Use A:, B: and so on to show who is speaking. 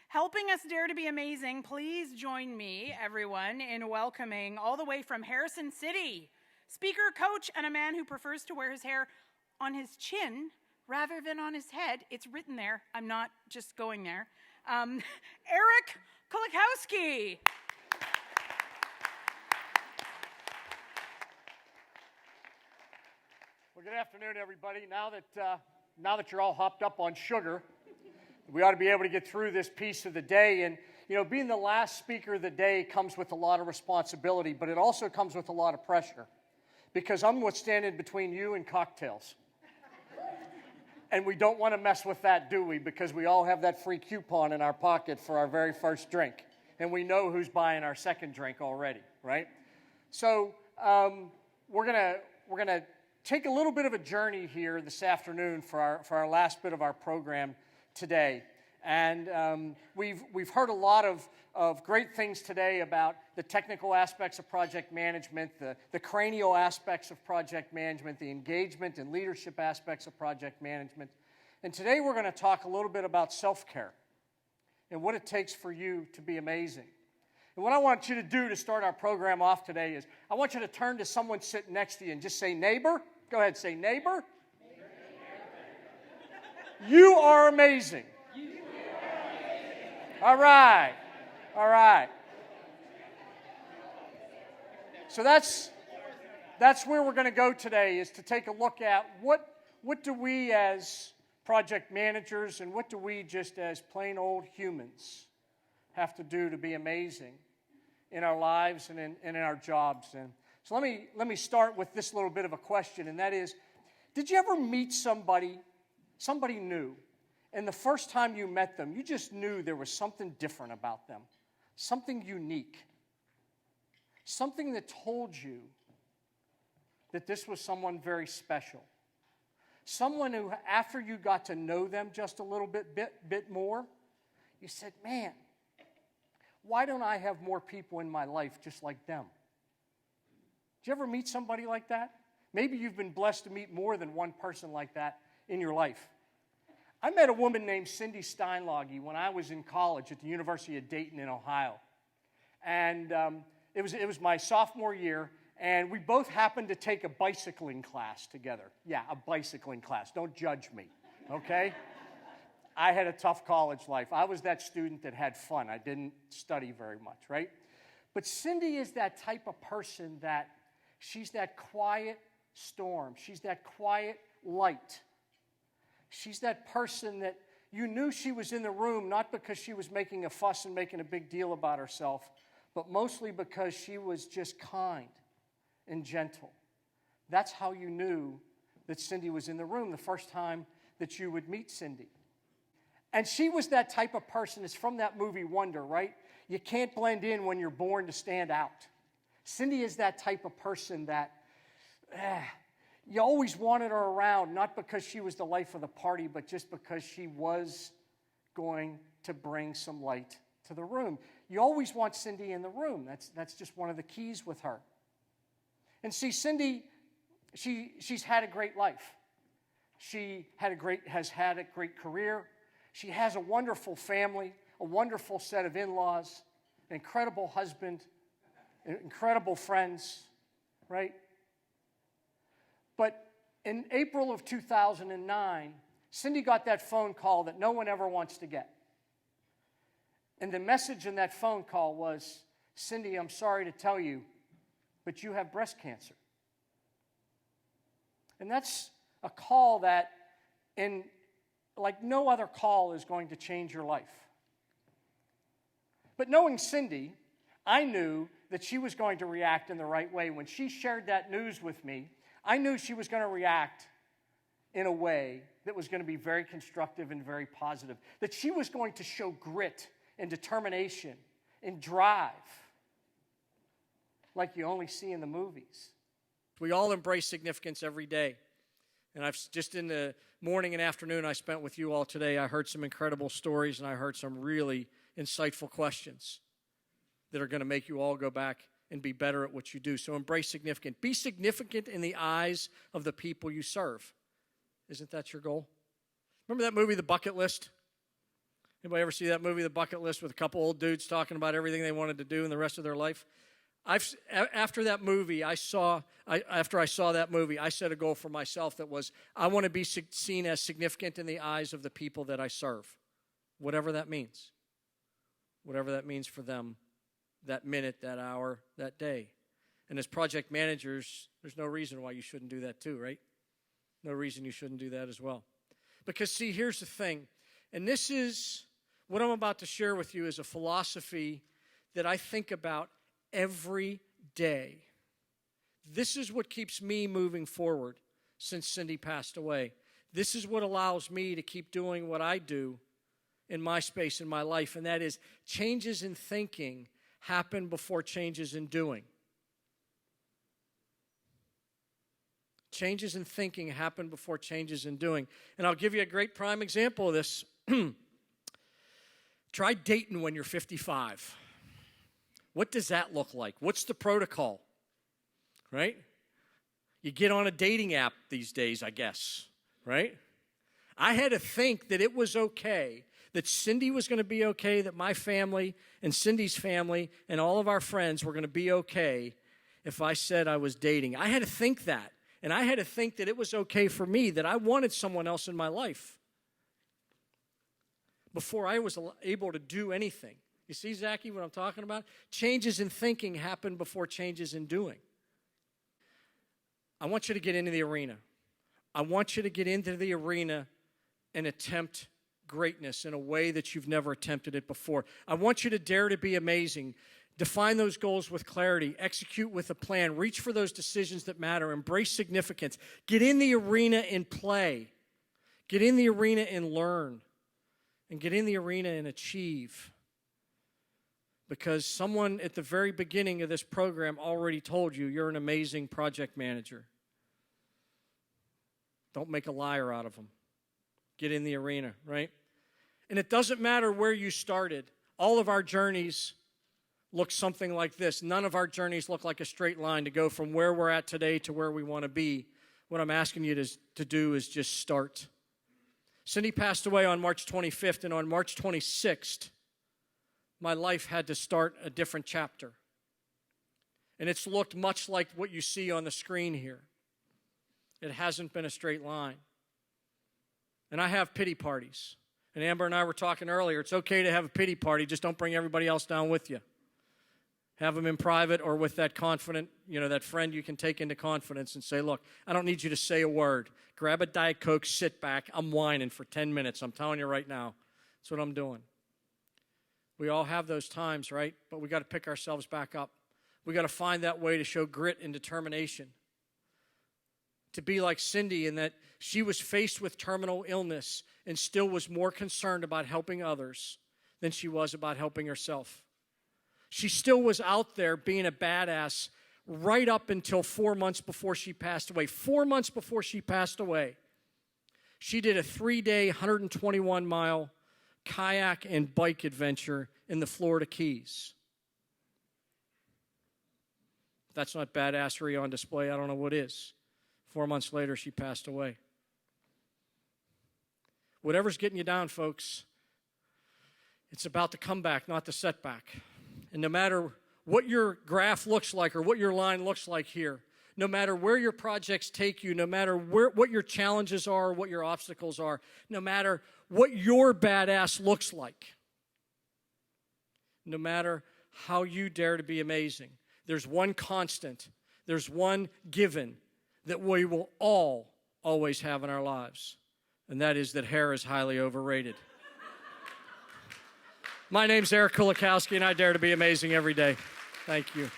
A: Helping us dare to be amazing, please join me, everyone, in welcoming all the way from Harrison City, speaker, coach, and a man who prefers to wear his hair on his chin rather than on his head. It's written there. I'm not just going there. Eric Kulikowski.
B: Well, good afternoon, everybody. Now that you're all hopped up on sugar, we ought to be able to get through this piece of the day. And, you know, being the last speaker of the day comes with a lot of responsibility, but it also comes with a lot of pressure because I'm what's standing between you and cocktails. And we don't want to mess with that, do we? Because we all have that free coupon in our pocket for our very first drink. And we know who's buying our second drink already, right? So we're gonna take a little bit of a journey here this afternoon for our last bit of our program today. And we've heard a lot of great things today about the technical aspects of project management, the cranial aspects of project management, the engagement and leadership aspects of project management. And today we're going to talk a little bit about self-care and what it takes for you to be amazing. And what I want you to do to start our program off today is I want you to turn to someone sitting next to you and just say, neighbor. Go ahead, say, neighbor. You are amazing. All right. So that's where we're going to go today, is to take a look at what do we as project managers and what do we just as plain old humans have to do to be amazing in our lives and in our jobs. And so let me start with this little bit of a question, and that is, did you ever meet somebody new, and the first time you met them, you just knew there was something different about them, something unique, something that told you that this was someone very special, someone who, after you got to know them just a little bit more, you said, man, why don't I have more people in my life just like them? Did you ever meet somebody like that? Maybe you've been blessed to meet more than one person like that in your life. I met a woman named Cindy Steinlage when I was in college at the University of Dayton in Ohio. And it was my sophomore year, and we both happened to take a bicycling class together. Yeah, a bicycling class. Don't judge me, okay? I had a tough college life. I was that student that had fun. I didn't study very much, right? But Cindy is that type of person that she's that quiet storm. She's that quiet light. She's that person that you knew she was in the room, not because she was making a fuss and making a big deal about herself, but mostly because she was just kind and gentle. That's how you knew that Cindy was in the room the first time that you would meet Cindy. And she was that type of person. It's from that movie Wonder, right? You can't blend in when you're born to stand out. Cindy is that type of person that you always wanted her around, not because she was the life of the party, but just because she was going to bring some light to the room. You always want Cindy in the room. That's just one of the keys with her. And see, Cindy, she's had a great life. Has had a great career. She has a wonderful family, a wonderful set of in-laws, an incredible husband, incredible friends, right? But in April of 2009, Cindy got that phone call that no one ever wants to get. And the message in that phone call was, Cindy, I'm sorry to tell you, but you have breast cancer. And that's a call that, like no other call, is going to change your life. But knowing Cindy, I knew that she was going to react in the right way. When she shared that news with me, I knew she was going to react in a way that was going to be very constructive and very positive, that she was going to show grit and determination and drive like you only see in the movies. We all embrace significance every day. And I've just in the morning and afternoon I spent with you all today, I heard some incredible stories and I heard some really insightful questions that are going to make you all go back and be better at what you do. So embrace significant. Be significant in the eyes of the people you serve. Isn't that your goal? Remember that movie, The Bucket List?
C: Anybody ever see that movie, The Bucket List, with a couple old dudes talking about everything they wanted to do in the rest of their life? After that movie, I set a goal for myself that was, I want to be seen as significant in the eyes of the people that I serve, whatever that means. Whatever that means for them, that minute, that hour, that day. And as project managers, there's no reason why you shouldn't do that too, right? No reason you shouldn't do that as well. Because see, here's the thing, and this is, what I'm about to share with you is a philosophy that I think about every day. This is what keeps me moving forward since Cindy passed away. This is what allows me to keep doing what I do in my space in my life, and that is changes in thinking happen before changes in doing. Changes in thinking happen before changes in doing. And I'll give you a great prime example of this. Try dating when you're 55. What does that look like? What's the protocol? Right? You get on a dating app these days, I guess. Right? I had to think that it was okay, that Cindy was going to be okay, that my family and Cindy's family and all of our friends were going to be okay if I said I was dating. I had to think that. And I had to think that it was okay for me, that I wanted someone else in my life before I was able to do anything. You see, Zachy, what I'm talking about? Changes in thinking happen before changes in doing. I want you to get into the arena. I want you to get into the arena and attempt greatness in a way that you've never attempted it before. I want you to dare to be amazing. Define those goals with clarity. Execute with a plan. Reach for those decisions that matter. Embrace significance. Get in the arena and play. Get in the arena and learn. And get in the arena and achieve. Because someone at the very beginning of this program already told you you're an amazing project manager. Don't make a liar out of them. Get in the arena, right? And it doesn't matter where you started. All of our journeys look something like this. None of our journeys look like a straight line to go from where we're at today to where we want to be. What I'm asking you to do is just start. Cindy passed away on March 25th, and on March 26th, my life had to start a different chapter. And it's looked much like what you see on the screen here. It hasn't been a straight line. And I have pity parties. And Amber and I were talking earlier, it's okay to have a pity party, just don't bring everybody else down with you. Have them in private or with that confident, that friend you can take into confidence and say, look, I don't need you to say a word. Grab a Diet Coke, sit back. I'm whining for 10 minutes. I'm telling you right now. That's what I'm doing. We all have those times, right? But we got to pick ourselves back up. We got to find that way to show grit and determination. To be like Cindy in that she was faced with terminal illness and still was more concerned about helping others than she was about helping herself. She still was out there being a badass right up until 4 months before she passed away. 4 months before she passed away, she did a 3-day, 121-mile kayak and bike adventure in the Florida Keys. If that's not badassery on display, I don't know what is. 4 months later, she passed away. Whatever's getting you down, folks, it's about the comeback, not the setback. And no matter what your graph looks like or what your line looks like here, no matter where your projects take you, no matter what your challenges are, what your obstacles are, no matter what your badass looks like, no matter how you dare to be amazing, there's one constant, there's one given that we will all always have in our lives, and that is that hair is highly overrated. My name's Eric Kulikowski, and I dare to be amazing every day. Thank you.